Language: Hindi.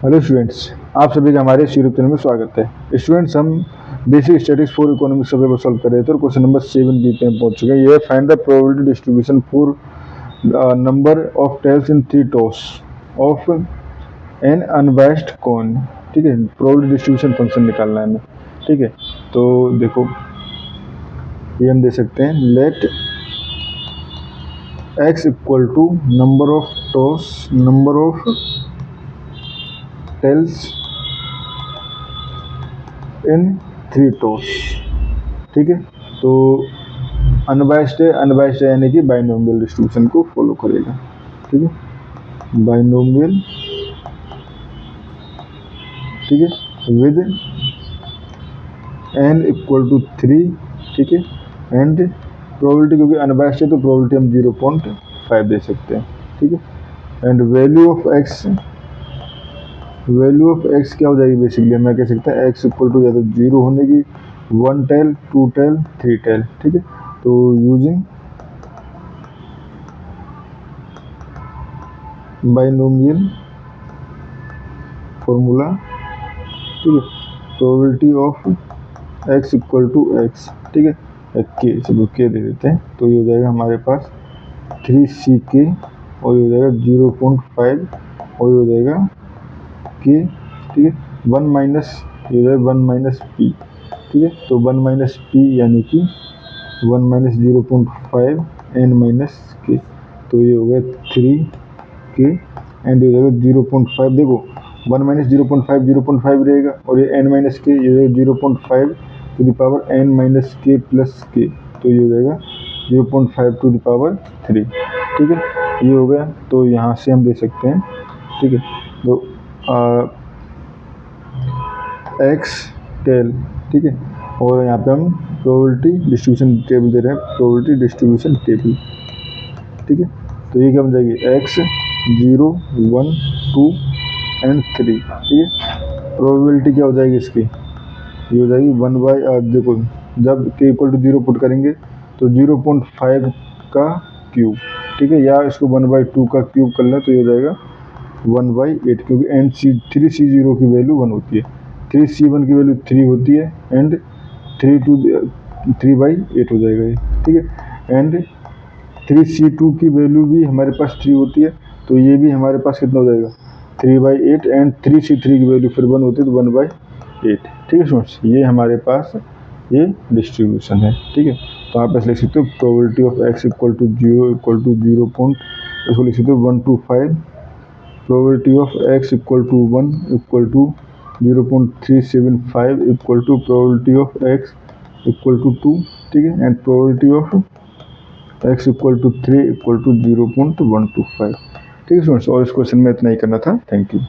हेलो स्टूडेंट्स, आप सभी का हमारे इस यूट्यूब चैनल में स्वागत है। स्टूडेंट्स, हम बेसिक स्टैटिस्टिक्स फॉर इकोनॉमिक्स का पेपर सॉल्व कर रहे थे और क्वेश्चन नंबर 7 बी पे हम पहुंच चुके हैं। ये find the probability distribution for number of tails in 3 toss of an unbiased coin. ठीक है, प्रोबेबिलिटी डिस्ट्रीब्यूशन फंक्शन निकालना है हमें। ठीक है, तो देखो ये हम दे सकते हैं, let x equal to number of toss, number of tails in 3 toss. ठीक है, तो अनबायस्ड है यानी कि बाइनोमियल डिस्ट्रीब्यूशन को फॉलो करेगा। ठीक है, बाइनोमियल, ठीक है, विद n इक्वल टू 3। ठीक है, एंड प्रोबेबिलिटी, क्योंकि अनबायस्ड है तो प्रोबेबिलिटी हम 0.5 दे सकते हैं। ठीक है, एंड वैल्यू ऑफ x क्या हो जाएगी, बेसिकली मैं कह सकता है x इक्वल टू या तो 0 होने की, 1 टेल, 2 टेल, 3 टेल। ठीक है, तो यूजिंग बाइनोमियल फॉर्मूला, ठीक है, probability of x equal to x, ठीक है, के, चलो के दे देते हैं, तो ये हो जाएगा हमारे पास 3ck और ये हो जाएगा 0.5 और ये हो जाएगा के। ठीक है, 1 माइनस, ये हो जाएगा 1 माइनस पी। ठीक है, तो 1 माइनस पी यानी कि 1 माइनस 0.5 एन माइनस के, तो ये हो गया 3k एंड ये हो जाएगा 0.5। देखो 1 माइनस 0.5 रहेगा और ये n माइनस के, ये 0.5 to the power n minus k plus k, तो ये हो जाएगा 0.5 टू द पावर 3। ठीक है, ये हो गया, तो यहाँ से हम दे सकते हैं। ठीक है, तो x टेल, ठीक है, और यहाँ पे हम प्रोबेबिलिटी डिस्ट्रीब्यूशन टेबल दे रहे हैं, प्रोबेबिलिटी डिस्ट्रीब्यूशन टेबल। ठीक है, तो ये क्या बन जाएगी, x 0, 1, 2 एंड 3। ठीक है, प्रोबेबिलिटी क्या हो जाएगी इसकी, ये हो जाएगी 1 बाई, देखो जब k इक्वल टू 0 पुट करेंगे तो 0.5 का क्यूब। ठीक है, या इसको 1/2 का क्यूब कर लें तो ये हो जाएगा 1/8, क्योंकि 3c0 की वैल्यू 1 होती है, 3c1 की वैल्यू 3 होती है एंड 3/8 हो जाएगा ये। ठीक है, एंड 3c2 की वैल्यू भी हमारे पास 3 होती है, तो ये भी हमारे पास कितना हो जाएगा 3/8 एंड 3c3 की वैल्यू फिर 1 होती है तो 1/8। ठीक है स्टूडेंट्स, ये हमारे पास ये डिस्ट्रीब्यूशन है। ठीक है, तो आप ऐसे लिख सकते हो probability of x equal to 0 equal to 0. इसको लिख सकते हो 1 to 5, probability of x equal to 1 equal to 0.375 equal to probability of x equal to 2। ठीक है, and probability of x equal to 3 equal to 0.125। ठीक है स्टूडेंट्स, और इस क्वेश्चन में इतना ही करना था। Thank you.